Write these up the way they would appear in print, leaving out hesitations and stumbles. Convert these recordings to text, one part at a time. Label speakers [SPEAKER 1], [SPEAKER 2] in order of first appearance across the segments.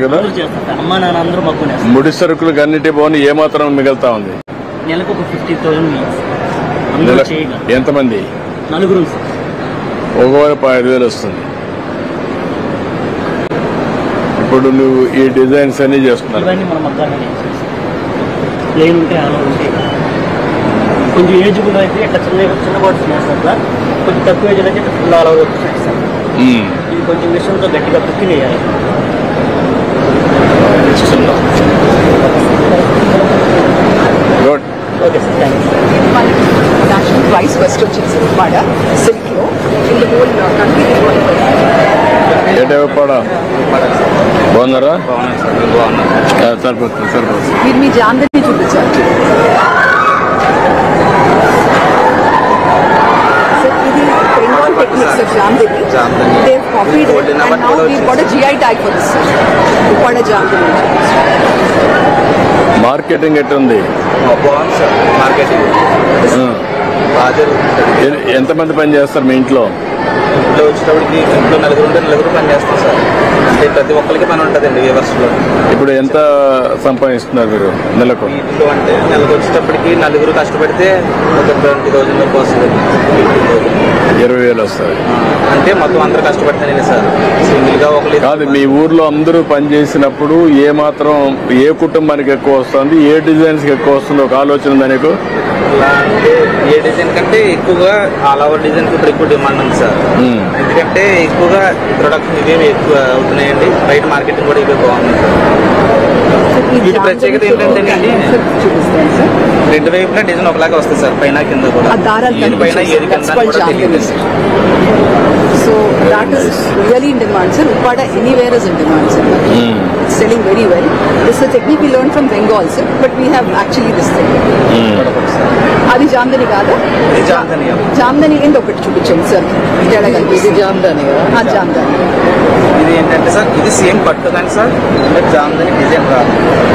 [SPEAKER 1] కదా
[SPEAKER 2] అమ్మా నాన్న అందరూ మక్కునే
[SPEAKER 1] ముడి సరుకులు అన్నిటి పోని ఏమాత్రం మిగులుతా ఉంది?
[SPEAKER 2] నెలకు ఒక 50,000
[SPEAKER 1] ఎంతమంది?
[SPEAKER 2] నలుగురు.
[SPEAKER 1] ఒకవేళ 5,000 వస్తుంది. ఇప్పుడు నువ్వు ఈ డిజైన్స్ అన్ని చేస్తున్నావు?
[SPEAKER 2] ఇవన్నీ మన మగ్గానే ప్లేన్ ఉంటే అలా ఉంటే కొంచెం ఏజ్ కూడా అయితే ఇట్లా చిన్న బాటిల్స్ చేస్తారు సార్. కొంచెం తక్కువ ఏజ్ అయితే ఇట్లా ఫుల్ ఆల్ ఓవర్ వస్తున్నాయి సార్. ఇది కొంచెం విషయంతో గట్టిగా కుక్కి వేయాలి.
[SPEAKER 1] Good.
[SPEAKER 2] Okay sir, thank you.
[SPEAKER 3] National price first వచ్చింది సార్ ఉప్పాడ సిల్క్లో ఇన్ ద హోల్ కంట్రీ.
[SPEAKER 1] బాగున్నారా? సరిపోతుంది సరిపోతుంది.
[SPEAKER 3] మీరు మీ జాందని చూపించారు సార్. ఇది trending techniques of Jamdani. They copied it and now we got a GI tag for this Uppada Jamdani.
[SPEAKER 1] Marketing ఎట్టుంది?
[SPEAKER 4] బాగుంది సార్ మార్కెటింగ్.
[SPEAKER 1] ఎంతమంది పని చేస్తారు మీ ఇంట్లో?
[SPEAKER 4] ఇంట్లో వచ్చేటప్పటికి ఇంట్లో నలుగురు పని చేస్తాం సార్. అంటే ప్రతి ఒక్కరికి పని ఉంటుందండి వ్యూవర్స్లో.
[SPEAKER 1] ఇప్పుడు ఎంత సంపాదిస్తున్నారు మీరు నెలకు?
[SPEAKER 4] ఇంట్లో అంటే నెలకు వచ్చేటప్పటికి నలుగురు కష్టపడితే ఒక 20,000 వరకు వస్తుంది.
[SPEAKER 1] 20,000 వస్తుంది.
[SPEAKER 4] అంటే మొత్తం అందరూ కష్టపడితేనే సార్. సింగిల్గా ఒకరు
[SPEAKER 1] కాదు, మీ ఊర్లో అందరూ పని చేసినప్పుడు ఏ మాత్రం ఏ కుటుంబానికి ఎక్కువ వస్తుంది, ఏ డిజైన్స్ ఎక్కువ వస్తుంది ఒక ఆలోచన ఉందా నీకు?
[SPEAKER 4] అంటే ఏ డిజైన్ కంటే ఎక్కువగా ఆల్ ఓవర్ డిజైన్ ఇప్పుడు ఎక్కువ డిమాండ్ ఉంది సార్. ఎందుకంటే ఎక్కువగా ప్రొడక్షన్ ఇవే ఎక్కువ అవుతున్నాయండి. బయట మార్కెటింగ్ కూడా ఇవే బాగుంది సార్. వీటి ప్రత్యేకత ఏంటంటే రెండు వైపులా డిజైన్ ఒకలాగా వస్తుంది సార్, పైన కింద కూడా. ఏది పైన ఏది కింద కూడా తెలియదు.
[SPEAKER 3] So that is really in demand, sir. Uppada anywhere is in demand, sir. It's selling very well. This is a technique we learned from Bengal, sir. But we have actually this thing. Adi Jamdani kada? Jamdani end ఒకటి చూపించండి sir. ఇది జామ్దాని కదా? జామ్దాని.
[SPEAKER 4] ఇది ఏంటంటే sir, ఇది same పట్టు కానీ sir Jamdani design రాదు.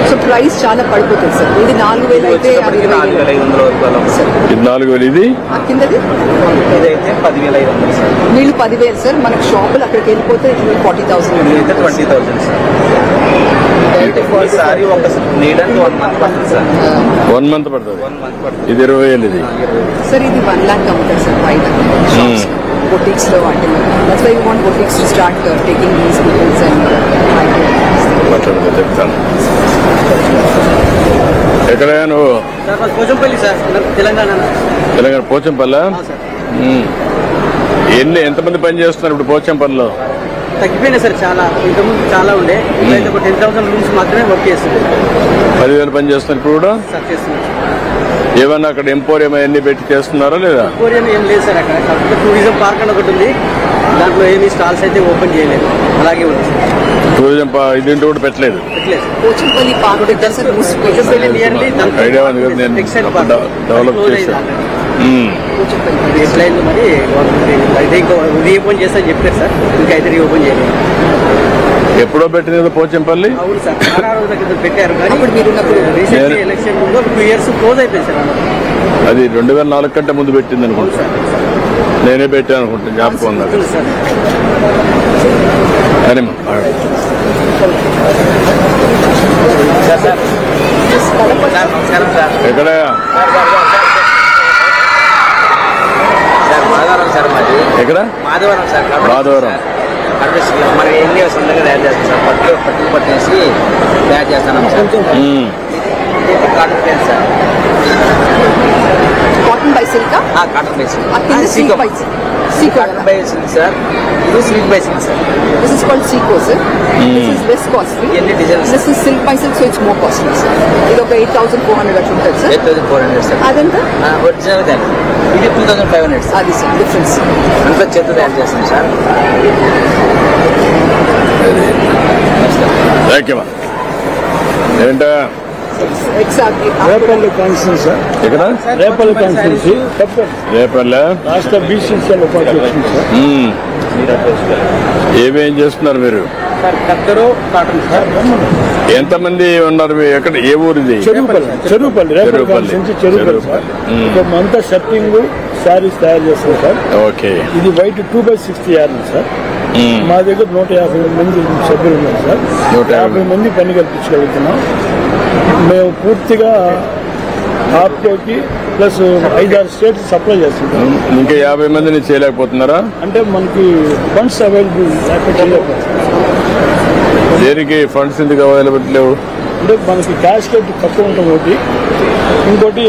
[SPEAKER 3] సో ప్రైస్ చాలా పడిపోతుంది సార్. ఇది 4,000 అయితే
[SPEAKER 4] 4,500 వరకు సార్.
[SPEAKER 1] ఇది 4,000. ఇది
[SPEAKER 3] కిందది
[SPEAKER 4] ఇదైతే 10,500 సార్.
[SPEAKER 3] వీళ్ళు 10,000 సార్. మనకు షాపులు అక్కడికి వెళ్ళిపోతే 40,000.
[SPEAKER 4] అయితే 20,000 సార్. ఈసారి ఒక నీడానికి 1 month పడుతుంది సార్.
[SPEAKER 1] 1 month పడుతుంది.
[SPEAKER 4] 1 month పడుతుంది.
[SPEAKER 1] ఇది 20,000. ఇది
[SPEAKER 3] సార్ ఇది 1 lakh అమ్ముతారు సార్ బయట బొటిక్స్ లో వాటిలో. That's why you want boutiques to start taking these peoples and
[SPEAKER 1] చెప్తాను. ఎక్కడ నువ్వు?
[SPEAKER 2] పోచంపల్లి సార్, తెలంగాణ.
[SPEAKER 1] తెలంగాణ పోచంపల్లి. ఎంతమంది పని చేస్తున్నారు ఇప్పుడు పోచంపల్లిలో?
[SPEAKER 2] తగ్గిపోయినాయి సార్ చాలా. ఇంతకుముందు చాలా ఉండే, ఇప్పుడైతే ఒక 10,000 రూమ్స్ మాత్రమే వర్క్ చేస్తుంది.
[SPEAKER 1] 10,000 పని చేస్తున్నారు ఇప్పుడు కూడా?
[SPEAKER 2] సార్ చేస్తున్నారు.
[SPEAKER 1] ఏమన్నా అక్కడ ఎంపోరియం అవన్నీ పెట్టి చేస్తున్నారా లేదా?
[SPEAKER 2] ఎంపోరియం ఏం లేదు సార్ అక్కడ. కాకపోతే టూరిజం పార్క్ అని ఒకటి ఉంది, దాంట్లో ఏమి స్టాల్స్ అయితే ఓపెన్ చేయలేదు, అలాగే ఉంది.
[SPEAKER 1] టూరిజం దీంట్లో కూడా పెట్టలేదు.
[SPEAKER 3] పోచంపల్లి పార్క్
[SPEAKER 2] నియర్లీ
[SPEAKER 1] ఐడియా ఉంది కదా, నేను డెవలప్ చేశాను.
[SPEAKER 2] ఎట్లయింది మరి అయితే ఇంకో రీఓపెన్ చేస్తా చెప్పారు సార్. ఇంకా అయితే రీఓపెన్ చేయలేదు.
[SPEAKER 1] ఎప్పుడో పెట్టినది పోచంపల్లి?
[SPEAKER 2] అవును సార్, చాలా రోజుల క్రితం పెట్టారు కానీ
[SPEAKER 3] మీరు
[SPEAKER 2] ఎలక్షన్ ముందు 2 years క్లోజ్ అయిపోయింది సార్.
[SPEAKER 1] అది 2004 కంటే ముందు పెట్టింది అనుకుంటా. నేనే పెట్టాను అనుకుంటా, జ్ఞాపకం ఉంది. ఎక్కడ?
[SPEAKER 4] మాధవరం సార్ మాది.
[SPEAKER 1] ఎక్కడ?
[SPEAKER 4] మాధవరం సార్.
[SPEAKER 1] మాధవరం.
[SPEAKER 4] మనకి ఎన్ని సొంతంగా తయారు చేస్తాం సార్. పట్టు పట్టేసి తయారు చేస్తాను sir. Cotton plain sir.
[SPEAKER 3] Cotton by silk.
[SPEAKER 4] Cotton by silk.
[SPEAKER 3] Cotton
[SPEAKER 4] by silk sir. ఇది silk by silk sir.
[SPEAKER 3] This is called Seco, sir. This is less costly. This is silk by silk, so it's more costly, sir. ఇది ఒక 8,400 అట్లా ఉంటుంది sir.
[SPEAKER 4] 8,400 sir.
[SPEAKER 3] అదంతా
[SPEAKER 4] original దాన్ని. ఇది 2,500 sir.
[SPEAKER 3] అది sir difference.
[SPEAKER 4] అంతా చేత తయారు చేస్తాం సార్.
[SPEAKER 1] ఏంటా?
[SPEAKER 3] ఎగ్జాక్ట్లీ.
[SPEAKER 5] రేపల్లి కాన్స్టిట్యూన్సీ.
[SPEAKER 1] ఎక్కడ?
[SPEAKER 5] రేపల్లి కాన్స్టిట్యూన్సీ.
[SPEAKER 1] రేపల్లె
[SPEAKER 5] రాష్ట్ర బీసీసీఎల్ ఉపాధ్యక్షుడు సార్.
[SPEAKER 1] ఏమేం చేస్తున్నారు మీరు?
[SPEAKER 2] Cotton sir.
[SPEAKER 1] ఎంతమంది ఉన్నారు? ఎక్కడ, ఏ ఊరిది?
[SPEAKER 5] చెరువుపల్లి. Repalle constituency Cheruvupalli sir. అంతా షర్టింగ్ శారీస్ తయారు చేస్తాం సార్.
[SPEAKER 1] ఓకే.
[SPEAKER 5] ఇది వైట్ 2/60 యార్డ్ సార్. మా దగ్గర 150 మంది సభ్యులు ఉన్నారు సార్. 50 మంది పని కల్పించగలుగుతున్నాం. మేము పూర్తిగా ఆప్కోకి ప్లస్ 5-6 స్టేట్స్ సప్లై చేస్తుంటాం.
[SPEAKER 1] ఇంకా 50 మందిని చేయలేకపోతున్నారా?
[SPEAKER 5] అంటే మనకి ఫండ్స్ అవైలబుల్ లేకపోతే
[SPEAKER 1] దేనికి ఫండ్స్ ఎందుకు అవైలబుల్ లేవు?
[SPEAKER 5] అంటే మనకి క్యాష్ రేట్ తక్కువ ఉంటుంది ఒకటి, ఇంకోటి